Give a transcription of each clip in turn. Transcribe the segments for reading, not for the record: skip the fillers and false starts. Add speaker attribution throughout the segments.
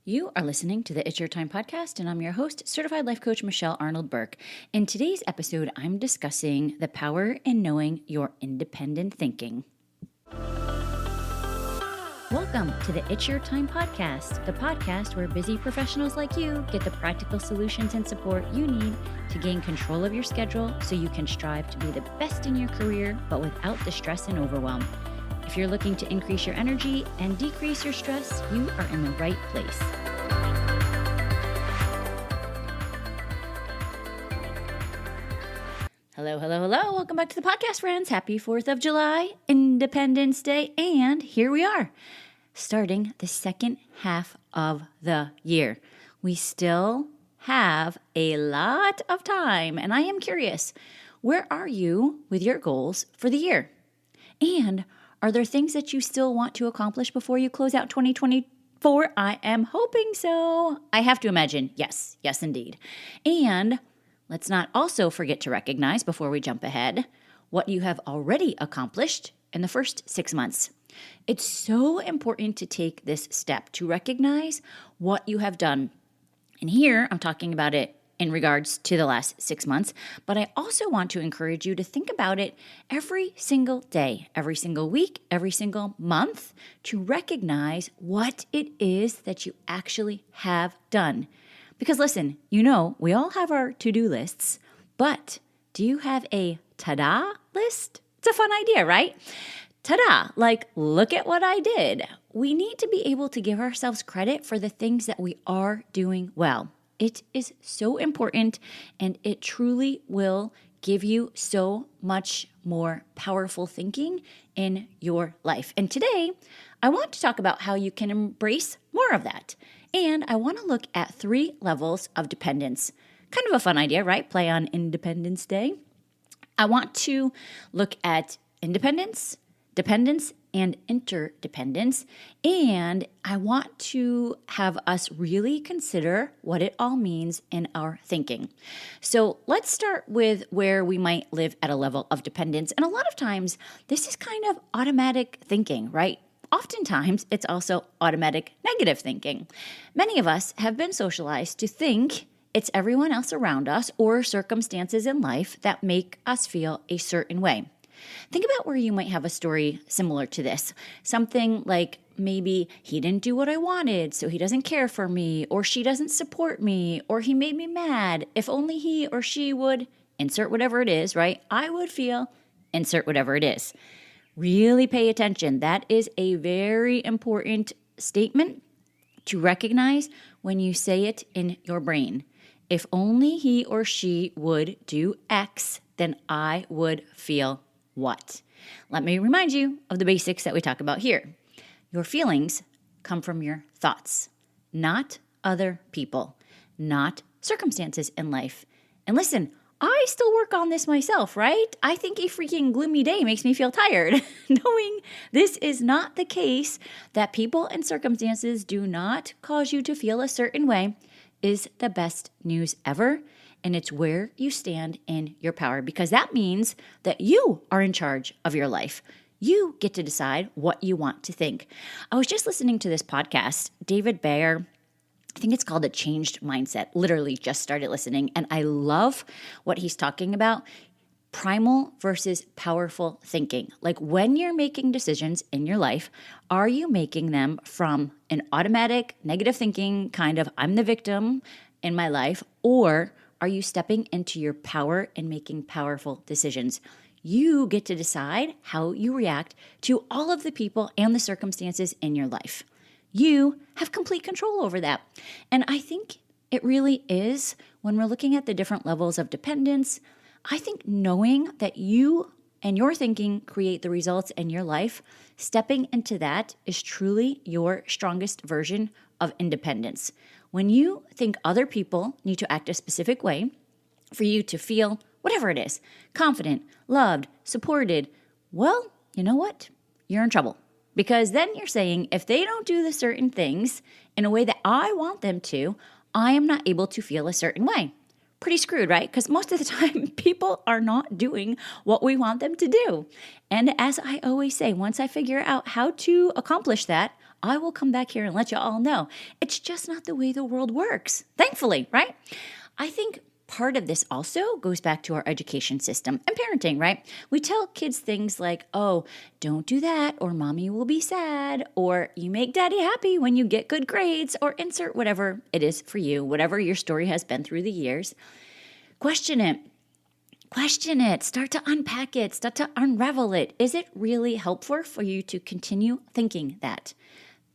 Speaker 1: You are listening to the It's Your Time podcast, and I'm your host, Certified Life Coach Michelle Arnold Burke. In today's episode, I'm discussing the power in knowing your independent thinking. Welcome to the It's Your Time podcast, the podcast where busy professionals like you get the practical solutions and support you need to gain control of your schedule so you can strive to be the best in your career, but without the stress and overwhelm. If you're looking to increase your energy and decrease your stress, you are in the right place. Hello. Welcome back to the podcast, friends. Happy 4th of July, Independence Day, and here we are, starting the second half of the year. We still have a lot of time, and I am curious, where are you with your goals for the year? And are there things that you still want to accomplish before you close out 2024? I am hoping so. I have to imagine, yes, indeed. And let's not also forget to recognize, before we jump ahead, what you have already accomplished in the first 6 months. It's so important to take this step to recognize what you have done. And here I'm talking about it in regards to the last 6 months, but I also want to encourage you to think about it every single day, every single week, every single month, to recognize what it is that you actually have done. Because listen, we all have our to-do lists, but do you have a ta-da list? It's a fun idea, right? Ta-da, like, look at what I did. We need to be able to give ourselves credit for the things that we are doing well. It is so important, and it truly will give you so much more powerful thinking in your life. And today, I want to talk about how you can embrace more of that. And I want to look at 3 levels of dependence. Kind of a fun idea, right? Play on Independence Day. I want to look at independence, dependence, and interdependence. And I want to have us really consider what it all means in our thinking. So let's start with where we might live at a level of dependence. And a lot of times, this is kind of automatic thinking, right? Oftentimes, it's also automatic negative thinking. Many of us have been socialized to think it's everyone else around us or circumstances in life that make us feel a certain way. Think about where you might have a story similar to this. Something like maybe he didn't do what I wanted, so he doesn't care for me, or she doesn't support me, or he made me mad. If only he or she would insert whatever it is, right? I would feel insert whatever it is. Really pay attention. That is a very important statement to recognize when you say it in your brain. If only he or she would do X, then I would feel what? Let me remind you of the basics that we talk about here. Your feelings come from your thoughts, not other people, not circumstances in life. And listen, I still work on this myself, right? I think a freaking gloomy day makes me feel tired. Knowing this is not the case, that people and circumstances do not cause you to feel a certain way, is the best news ever. And it's where you stand in your power, because that means that you are in charge of your life. You get to decide what you want to think. I was just listening to this podcast, David Bayer, I think it's called A Changed Mindset, literally just started listening, and I love what he's talking about. Primal versus powerful thinking. Like when you're making decisions in your life, are you making them from an automatic negative thinking kind of I'm the victim in my life, or are you stepping into your power and making powerful decisions? You get to decide how you react to all of the people and the circumstances in your life. You have complete control over that. And I think it really is, when we're looking at the different levels of dependence, I think knowing that you and your thinking create the results in your life, stepping into that is truly your strongest version of independence. When you think other people need to act a specific way for you to feel whatever it is, confident, loved, supported, well, you know what? You're in trouble. Because then you're saying, if they don't do the certain things in a way that I want them to, I am not able to feel a certain way. Pretty screwed, right? Because most of the time, people are not doing what we want them to do. And as I always say, once I figure out how to accomplish that, I will come back here and let you all know. It's just not the way the world works, thankfully, right? I think part of this also goes back to our education system and parenting, right? We tell kids things like, oh, don't do that, or mommy will be sad, or you make daddy happy when you get good grades, or insert whatever it is for you, whatever your story has been through the years. Question it. Question it. Start to unpack it. Start to unravel it. Is it really helpful for you to continue thinking that?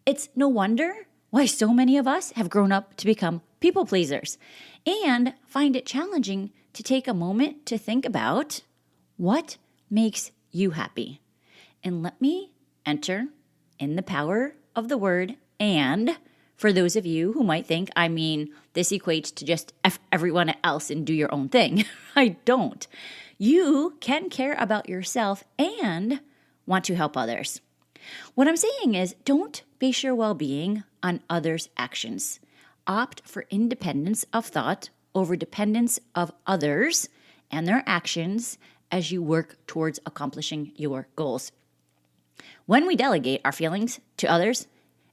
Speaker 1: It's no wonder why so many of us have grown up to become people pleasers and find it challenging to take a moment to think about what makes you happy. And let me enter in the power of the word and. For those of you who might think, this equates to just F everyone else and do your own thing. I don't. You can care about yourself and want to help others. What I'm saying is, don't base your well-being on others' actions. Opt for independence of thought over dependence of others and their actions as you work towards accomplishing your goals. When we delegate our feelings to others,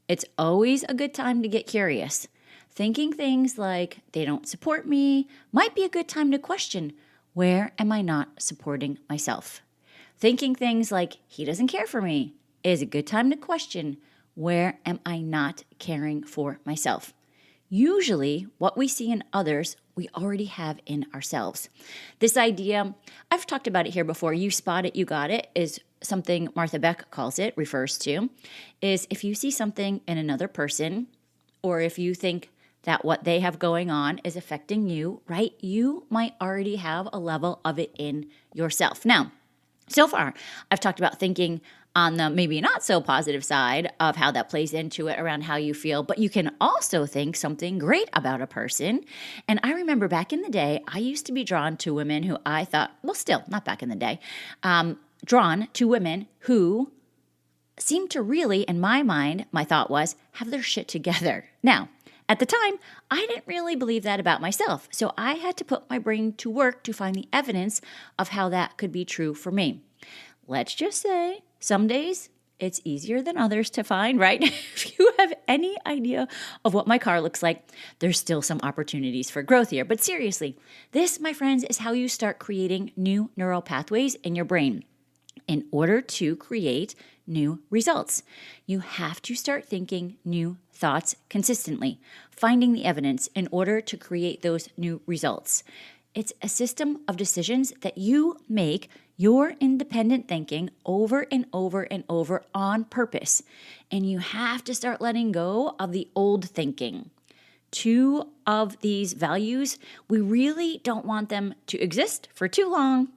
Speaker 1: it's always a good time to get curious. Thinking things like, they don't support me, might be a good time to question, where am I not supporting myself? Thinking things like, he doesn't care for me, is a good time to question, where am I not caring for myself? Usually, what we see in others, we already have in ourselves. This idea, I've talked about it here before, you spot it, you got it, is something Martha Beck refers to, is if you see something in another person, or if you think that what they have going on is affecting you, right? You might already have a level of it in yourself. Now, so far, I've talked about thinking on the maybe not so positive side of how that plays into it around how you feel, but you can also think something great about a person. And I remember back in the day, I used to be drawn to women who I thought, well, still, not back in the day, drawn to women who seemed to really, in my mind, my thought was, have their shit together. Now, at the time, I didn't really believe that about myself, so I had to put my brain to work to find the evidence of how that could be true for me. Let's just say, some days it's easier than others to find, right? If you have any idea of what my car looks like, there's still some opportunities for growth here. But seriously, this, my friends, is how you start creating new neural pathways in your brain. In order to create new results, you have to start thinking new thoughts consistently, finding the evidence in order to create those new results. It's a system of decisions that you make your independent thinking over and over and over on purpose. And you have to start letting go of the old thinking. Two of these values, we really don't want them to exist for too long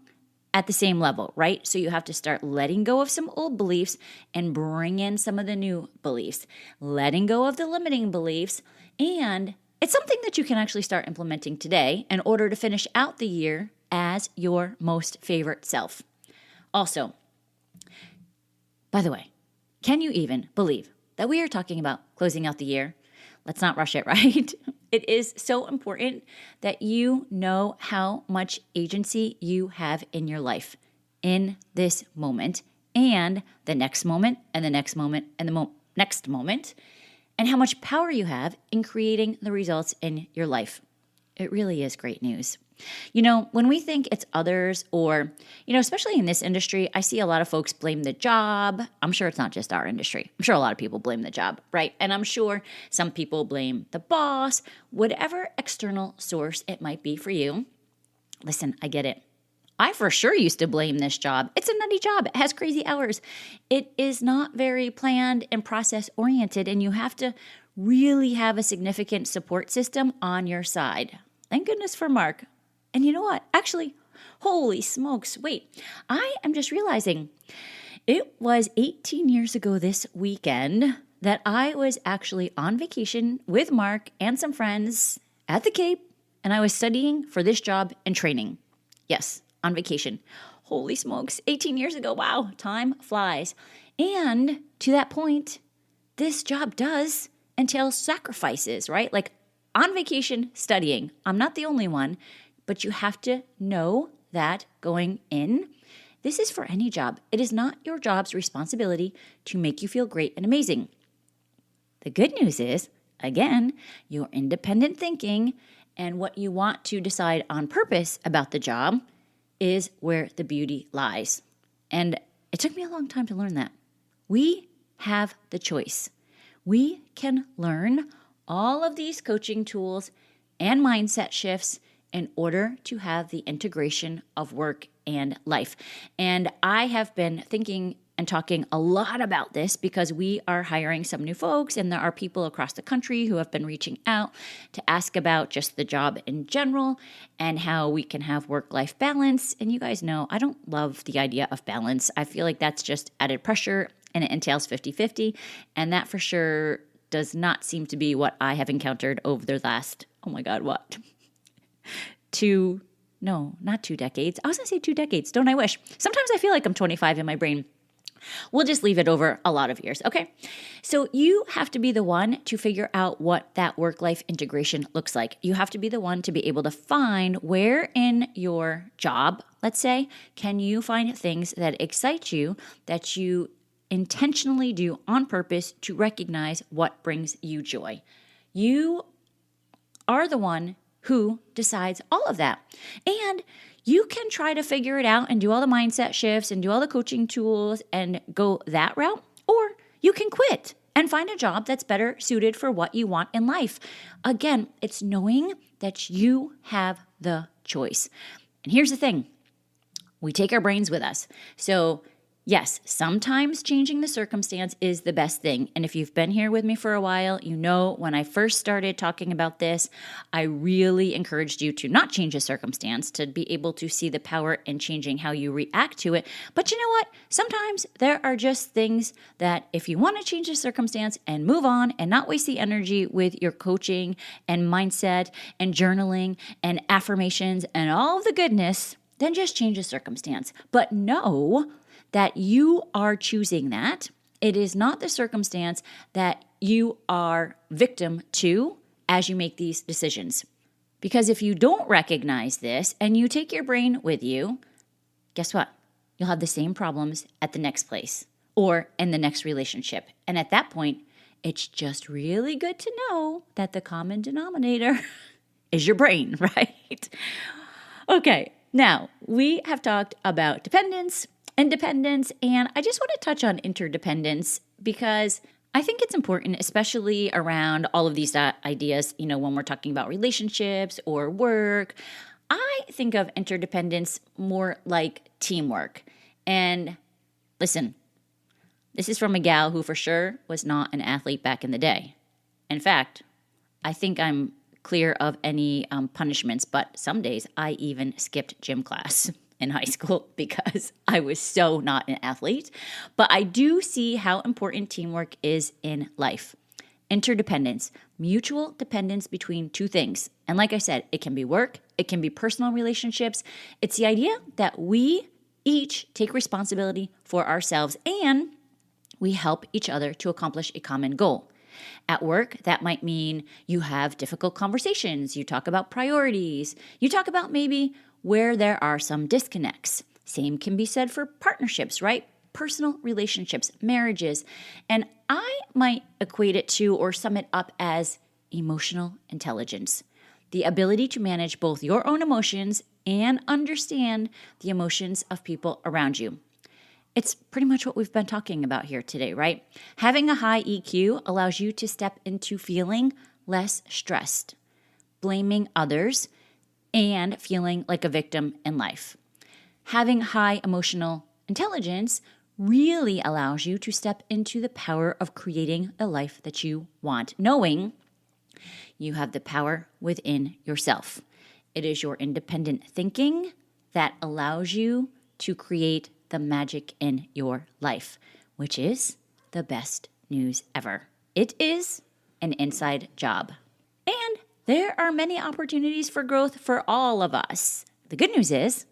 Speaker 1: at the same level, right? So you have to start letting go of some old beliefs and bring in some of the new beliefs, letting go of the limiting beliefs. And it's something that you can actually start implementing today in order to finish out the year as your most favorite self. Also, by the way, can you even believe that we are talking about closing out the year? Let's not rush it, right? It is so important that you know how much agency you have in your life in this moment and the next moment and the next moment and the next moment, and how much power you have in creating the results in your life. It really is great news. You know, when we think it's others or, especially in this industry, I see a lot of folks blame the job. I'm sure it's not just our industry. I'm sure a lot of people blame the job, right? And I'm sure some people blame the boss, whatever external source it might be for you. Listen, I get it. I for sure used to blame this job. It's a nutty job. It has crazy hours. It is not very planned and process oriented, and you have to really have a significant support system on your side. Thank goodness for Mark. And you know what? Actually, holy smokes, wait. I am just realizing it was 18 years ago this weekend that I was actually on vacation with Mark and some friends at the Cape, and I was studying for this job and training. Yes, on vacation. Holy smokes, 18 years ago. Wow, time flies. And to that point, this job does entail sacrifices, right? Like on vacation studying. I'm not the only one. But you have to know that going in, this is for any job. It is not your job's responsibility to make you feel great and amazing. The good news is, again, your independent thinking and what you want to decide on purpose about the job is where the beauty lies. And it took me a long time to learn that. We have the choice. We can learn all of these coaching tools and mindset shifts in order to have the integration of work and life. And I have been thinking and talking a lot about this because we are hiring some new folks, and there are people across the country who have been reaching out to ask about just the job in general and how we can have work-life balance. And you guys know I don't love the idea of balance. I feel like that's just added pressure and it entails 50-50. And that for sure does not seem to be what I have encountered over the last, oh my God, what? Not 2 decades. I was going to say 2 decades. Don't I wish? Sometimes I feel like I'm 25 in my brain. We'll just leave it over a lot of years, okay? So you have to be the one to figure out what that work-life integration looks like. You have to be the one to be able to find where in your job, let's say, can you find things that excite you, that you intentionally do on purpose to recognize what brings you joy. You are the one who decides all of that. And you can try to figure it out and do all the mindset shifts and do all the coaching tools and go that route, or you can quit and find a job that's better suited for what you want in life. Again, it's knowing that you have the choice. And here's the thing. We take our brains with us. So yes, sometimes changing the circumstance is the best thing. And if you've been here with me for a while, you know when I first started talking about this, I really encouraged you to not change the circumstance, to be able to see the power in changing how you react to it. But you know what? Sometimes there are just things that if you want to change the circumstance and move on and not waste the energy with your coaching and mindset and journaling and affirmations and all of the goodness, then just change the circumstance. But know that you are choosing that. It is not the circumstance that you are victim to as you make these decisions. Because if you don't recognize this and you take your brain with you, guess what? You'll have the same problems at the next place or in the next relationship. And at that point, it's just really good to know that the common denominator is your brain, right? Okay, now we have talked about dependence, independence, and I just want to touch on interdependence because I think it's important, especially around all of these ideas, when we're talking about relationships or work. I think of interdependence more like teamwork. And listen, this is from a gal who for sure was not an athlete back in the day. In fact, I think I'm clear of any punishments, but some days I even skipped gym class in high school because I was so not an athlete. But I do see how important teamwork is in life. Interdependence, mutual dependence between two things. And like I said, it can be work, it can be personal relationships. It's the idea that we each take responsibility for ourselves and we help each other to accomplish a common goal. At work, that might mean you have difficult conversations, you talk about priorities, you talk about maybe where there are some disconnects. Same can be said for partnerships, right? Personal relationships, marriages. And I might equate it to or sum it up as emotional intelligence. The ability to manage both your own emotions and understand the emotions of people around you. It's pretty much what we've been talking about here today, right? Having a high EQ allows you to step into feeling less stressed, blaming others, and feeling like a victim in life. Having high emotional intelligence really allows you to step into the power of creating the life that you want, knowing you have the power within yourself. It is your independent thinking that allows you to create the magic in your life, which is the best news ever. It is an inside job. And there are many opportunities for growth for all of us. The good news is,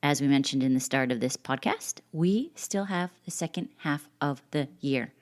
Speaker 1: as we mentioned in the start of this podcast, we still have the second half of the year.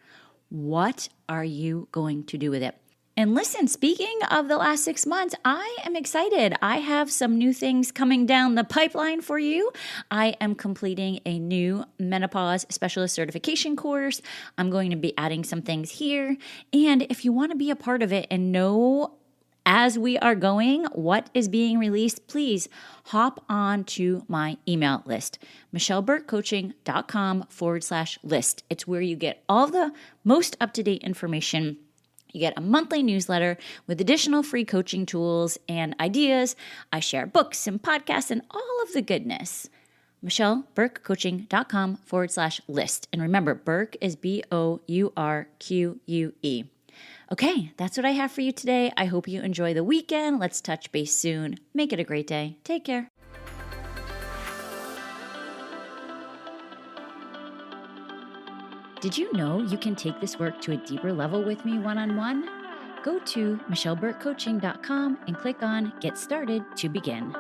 Speaker 1: What are you going to do with it? And listen, speaking of the last 6 months, I am excited. I have some new things coming down the pipeline for you. I am completing a new menopause specialist certification course. I'm going to be adding some things here. And if you want to be a part of it and know as we are going what is being released, please hop on to my email list, michelleburkecoaching.com/list. It's where you get all the most up-to-date information. You get a monthly newsletter with additional free coaching tools and ideas. I share books and podcasts and all of the goodness. michelleburkecoaching.com/list. And remember, Burke is Bourque. Okay, that's what I have for you today. I hope you enjoy the weekend. Let's touch base soon. Make it a great day. Take care. Did you know you can take this work to a deeper level with me one-on-one? Go to michelleburkecoaching.com and click on Get Started to begin.